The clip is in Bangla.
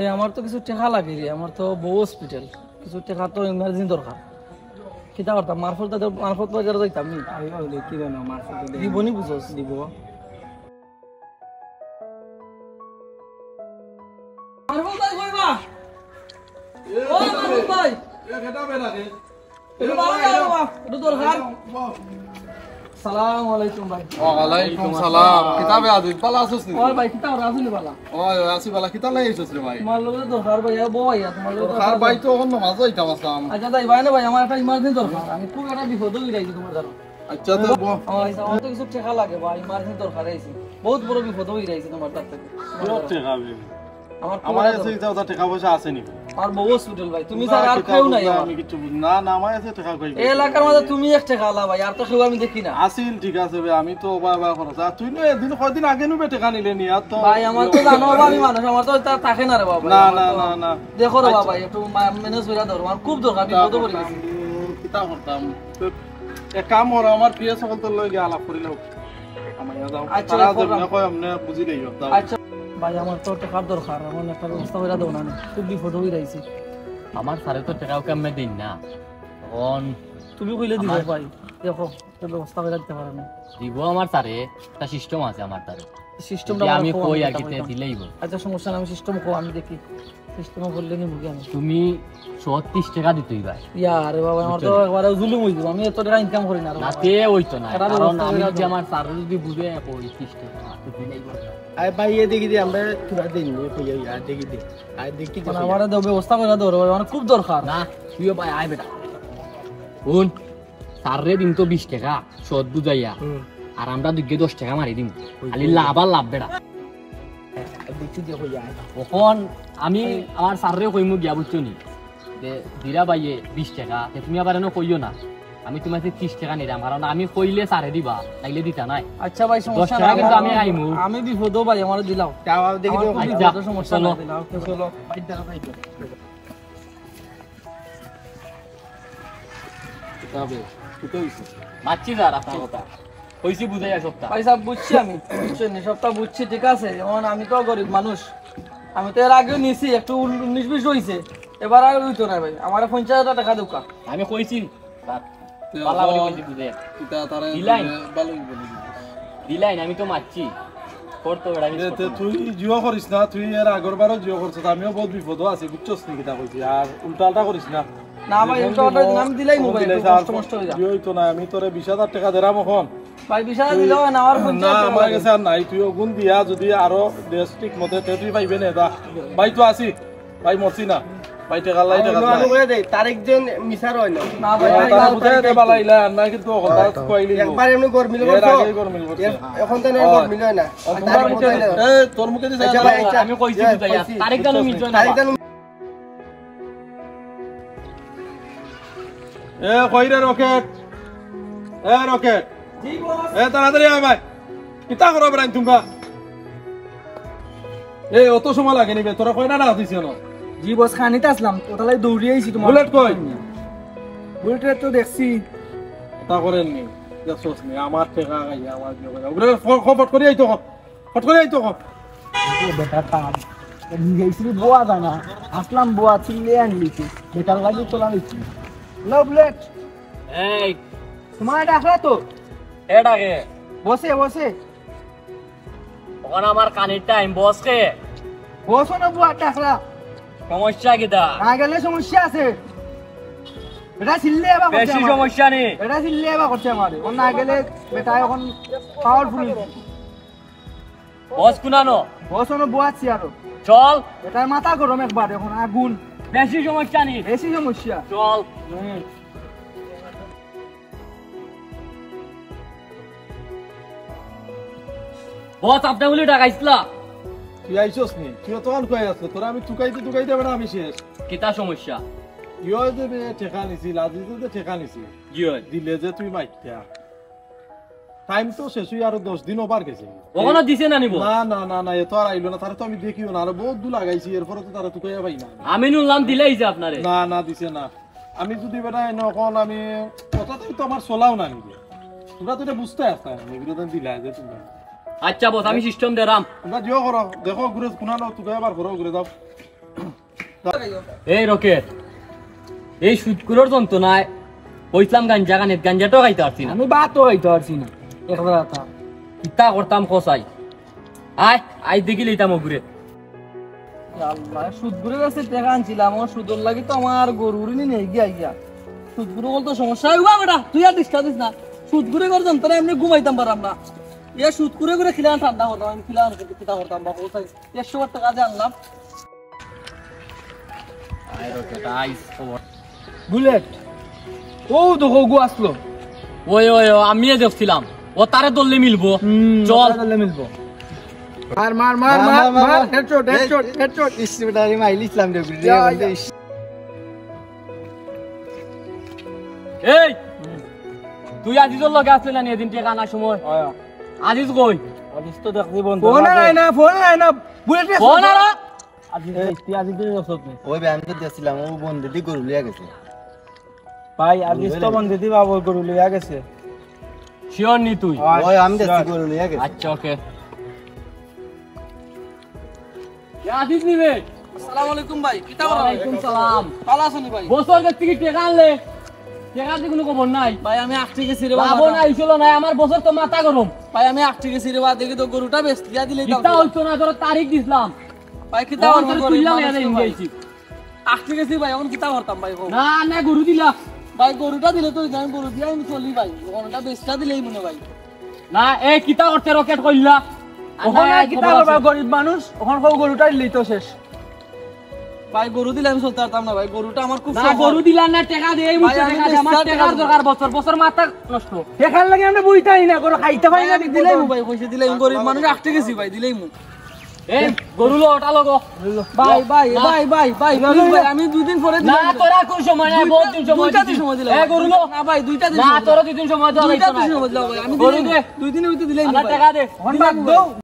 এই আমার তো কিছু টাকা লাগে রে, আমার তো বউ হসপিটাল, কিছু টাকা তো ইমার্জেন্সি দরকার। কিতা করতাম মারফত বাজারে যাইতাম নি কি জানো মারফত দিবনি বুঝোস দিব মারফত ভাই কইবা ও মারফত ভাই এ কেটা বেলা রে একটু বাবা যাও একটু দরকার। সালাম আলাইকুম ভাই। ওয়ালাইকুম সালাম কিতাবে আদিত পালা আসছ নি ওই ভাই কিতা রাজুলি বালা ওই আসি বালা কিতা লাই আইছস রে ভাই তোমার লগে দরকার ভাই বউ আইয়া তোমার লগে আর ভাই তো অন্য মাঝে যাইতাম আসলাম আচ্ছা তাই ভাই না ভাই আমার একটা ইমার্জেন্সি দরকার, আমি খুব একটা বিপদ হয়ে যাইছি তোমার দ্বারা। আচ্ছা তো আমার তো কিছু টাকা লাগে ভাই, ইমার্জেন্সি দরকার আইছি, বহুত বড় বিপদ হয়ে যাইছি তোমার দ্বার থেকে। আমার কাছে যাও টাকা পয়সা আছে নি আর বউ হসপিটাল ভাই, তুমি স্যার আর কেউ নাই আমার। আমি কিছু না না আমার কাছে টাকা কই এই এলাকার মধ্যে তুমি এক টাকা আলা ভাই, আর তো কেউ আমি দেখি না। আসিল ঠিক আছে ভাই আমি তো বাবা খরচ আর তুই না এদিন কয়দিন আগে নুবে টাকা নিলে নি আর তো ভাই আমার তো জানো বাবা আমি মানুষ, আমার তো তা থাকে না রে বাবা। না না না না দেখো রে বাবা একটু ম্যানেজ করে দাও, আমার খুব দরকার, বিপদে পড়ে গেছি। কিতা করতাম এক কাম কর আমার প্রিয় সকল তো লই গিয়ে আলাপ করিল আমার যাও আচ্ছা, তারা করলাম। যেমন কয় আমনে বুঝি লই যাও আচ্ছা ভাই আমার তো টাকার দরকার, আমার একটা ব্যবস্থা করে দাও না, খুব বিপদ হয়ে যাইছি। আমার সারে তো টাকাও কামে দিন না, তখন তুমি কইলে দিব ভাই, দেখো একটা ব্যবস্থা করে দিতে পারো না। দিব আমার সারে একটা সিস্টেম আছে আমার তারে, সিস্টেমটা আমি কই আর কিতে দিলেই বল। আচ্ছা সমস্যা না, আমি সিস্টেম কো আমি দেখি, সিস্টেমে বললে নি মুখে আমি। তুমি 30 টাকা দিতেই ভাই ইয়া আরে বাবা আমার তো একবারে জুলুম হই দিব, আমি এত টাকা ইনকাম করি না রে বাবা। নাতে হইতো না, এটা কারণ ব্যবস্থা আমি করে যদি দাও। আমার সারে যদি বুঝে 30 টাকা তো দিলেই বল। আই ভাই এ দেখি দে আমরা কিবা দেন নি কইয়া আর দেখি দে আর দেখি দে মানে আমার দাও ব্যবস্থা করে দাও রে ভাই, আমার খুব দরকার। না তুইও ভাই আয় বেটা কোন সারে দিন তো 20 টাকা সদ বুঝাইয়া, আর আমরা দুগে 10 টাকা মারি দিম, খালি লাভ আর লাভ বেটা। দেখি দে কইয়া তখন আমি আমার সারে কইমু গিয়া বুঝছো নি যে দিরা বাইয়ে 20 টাকা তুমি আবার এনে কইও না, আমি তোমাকে 30 টাকা নিলাম, কারণ আমি কইলে সারে দিবা নাইলে দিতা নাই। আচ্ছা ভাই সমস্যা 10 না, টাকা কিন্তু আমি আইমু। আমি বিপদ ভাই আমার দিলাও। তাও দেখি দে আমার খুব যা, বিপদ, সমস্যা চলো। না দিলাও, চলো। ভাই দাও ভাই কিতাবে কিতো হইছে মাছি যার আপনার কথা কইছি বুঝাইয়া সপ্তাহ ভাই সাহেব বুঝছি আমি, বুঝছেন সবটা বুঝছি ঠিক আছে, যেমন আমি তো গরিব মানুষ, আমি তো এর আগেও নিছি একটু 19-20 হইছে, এবার আর হইতো না ভাই, আমার 50,000 টাকা দোকা। আমি কইছি পালা বলি কইছি বুঝাইয়া কিতা তারে দিলাই? ভালোই বলি দিলাই না, আমি তো মারছি করতো বেড়া মিস করতো। তুই জিও করিস না, তুই এর আগরবারও জিও করছ, আমিও বহুত বিপদ আছি বুঝছস নি কিতা কইছি আর উল্টালটা করিস না। না ভাই উল্টা পাল্টা নাম দিলাই মোবাইল কষ্ট হয়ে যায় জিও তো না, আমি তোরে 20,000 টাকা দেরাম এখন ভাই, 20,000 দিলেও না আমার না 50,000 আমার কাছে আর নাই, তুই গুণ দিয়া যদি আরো ঠিক মতে তুই পাইবে না দা ভাই তো আছি ভাই মরছি না ভাই টাকা লাই টাকা আমি কইয়া দে তারিখ দেন মিছার হয় না না ভাই তারা বুঝাই দে বালাইলা আর না কিন্তু কথা কইলি একবার এমনি গরমিল এর করছো আগে গরমিল করছে এখন তো না গরমিল হয় না তোমার মুখে এ তোর মুখে দিছে আচ্ছা ভাই, আচ্ছা। আমি কইছি বুঝাইয়া তারিখ দানো মিস না। তারিখ দেন এ কইরে রকেট রকেট ঠিক বস। তাড়াতাড়ি আয় ভাই কিতা করো ব্রাইন তুমি অত সময় লাগে নিবে তোরা কয়টা না দিছ না জি বস খানিতে আসলাম, ওটালাই দৌড়িয়ে আইছি তোমার। বুলেট কই বুলেট তো দেখছি। তা করেন নি দেখছস নি আমার টাকা গাইয়া আমার জিও গাইয়া ওরে ফট করে আইতো ফট করে আইতো বেটা কাম গেছিলি বুয়া জানা, আসলাম বুয়া চিল্লে আনলিছি, বেটার লাগি তোলা নিছি। লো বুলেট এই তোমার ডাকলা তো, এটাকে বসে বসে তখন আমার কানের টাইম বসকে বসো না বুয়া ডাকলা, সমস্যা কিটা না গেলে সমস্যা আছে। বেটা চিল্লে এবার করছে বেশি আমারে। সমস্যা নেই। বেটা চিল্লে এবার করছে আমারে, ও না গেলে বেটা এখন পাওয়ারফুল। বস কুনানো বসো না বুয়া আছি আরো, চল, বেটার মাথা গরম একবার, এখন আগুন, বেশি সমস্যা নেই, বেশি সমস্যা। চল। বস আপনি বলি টাকাইছিলা তুই আইছস নি তুই তখন কই আছ তোরা আমি টুকাইতে না আমি শেষ কিতা সমস্যা ইয়ো যে টাকা নিছি লাজিতে যে টাকা নিছি জি হয় দিলে যে তুই মাইটা টাইম তো শেষ হই আর 10 দিন ওভার গেছে ওখানে দিছে না নিব না না না না এত আর আইলো না তারে তো আমি দেখিও না আর বহুত দূর লাগাইছি এরপরে তো তারা টুকাইয়া পাই না আমি নুনলাম দিলেই যে আপনারে না না দিছে না আমি যদি বেটা নকল আমি কথা তো আমার চলাও না নিজে তোমরা তো এটা বুঝতে আসতা এগুলো তো দিলা যে তোমরা আচ্ছা বস আমি সিস্টেম দেরাম তোমরা জিও করো দেখো ঘুরে কোনা না টুকাইয়া বার করো ঘুরে দাও এই রকেট এই সুদকুরোর যন্ত্রণায় কইছিলাম গাঞ্জা গানে গাঞ্জাটাও খাইতে পারছি না আমি বাতও হইতে পারছি না একবার কথা কিতা করতাম কসাই আয় আই দেখি লইতাম ঘুরে আল্লাহ সুদগুরের কাছে টাকা আনছিলাম আমার সুদর লাগি তো আমার গরুর নিয়ে গিয়া গিয়া সুদগুরু বলতো সমস্যা হইবা বেটা তুই আর ডিস্টার্ব দিস না সুদগুরে করে জানতো না এমনি ঘুমাইতাম পারাম না ইয়া সুদগুরে করে খিলান ঠান্ডা হতো আমি খিলান কিতা করতাম বা কোথায় 100 টাকা দিয়ে আনলাম আয় রকেট আইস খবর বুলেট ও দেখো গো আসলো ওই ওই আমিও দেখছিলাম ও তারে দললে মিলবো চল মিলবো মার মার মার মার মার হেডশট হেডশট হেডশট ইসলামী মাইল ইসলাম রে এই তুই আজিজর লগে আসলে না এদিন টেকা আনার সময় আজিজ কই আজিজ তো দেখবি বন্ধু ফোন আয় না বুলেট ফোন আলা আজিজ তুই আজিজ রসত নে ওই ব্যায়াম তো দিয়েছিলাম ও বন্ধু দি গরু লিয়া গেছে ভাই আজিজ তো বন্ধু দি বাবু গরু লিয়া গেছে শিওর নি তুই ওই আমি দেখছি গরু লিয়া গেছে আচ্ছা ওকে আজিজ নিবে আসসালামু আলাইকুম ভাই কিতা করা ওয়ালাইকুম সালাম ভালো আছেন ভাই বছর থেকে টেকা আনলে টেকা দিয়ে কোনো খবর নাই ভাই আমি আটকে গেছি রে লাভ নাই ছিল না আমার বছর তো মাথা গরম ভাই আমি আটকে গেছি রে দেখি তো গরুটা বেশ দিয়া দিলে কিতা হইতো না তোর তারিখ দিছিলাম ভাই কিতা তখন করব তোর তুইলাম এনে ইনগেছি আটকে গেছি ভাই এখন কিতা করতাম ভাই না না গরু দিলা ভাই গরুটা দিলে তো আমি গরু দিয়ে আমি চলি ভাই গরুটা বেচটা দিলেই মনে ভাই না এ কিতা করতে রকেট কইলা ওখানে কিতা করবা গরিব মানুষ ওখানে সব গরুটা দিলেই তো শেষ ভাই গরু দিলে আমি চলতে পারতাম না ভাই গরুটা আমার খুব না গরু দিলা না টাকা দেই মুছে ভাই, আমি টাকা দে আমার বেচতে টাকার টাকা দরকার বছর বছর মাথা নষ্ট দেখার লাগে আমরা বইতাই না গরু খাইতে পাই না দিলেই ভাই কইছে দিলেই গরিব মানুষ আটকে গেছি ভাই দিলেই মু এই গরু লো ওটা লগো ভাই ভাই ভাই ভাই ভাই please ভাই আমি দুই দিন পরে না তোরা কোন সময় নাই বহুত দিন সময় দুইটা দিন সময় দিলাম এ গরু লো না ভাই দুইটা দিন না তোরা দুই দিন সময় দাও দুইটা দিন সময় দিলাম ভাই আমি গরু দে দুই দিন হইতে দিলেই আমার টাকা দে এখন বাদ দাও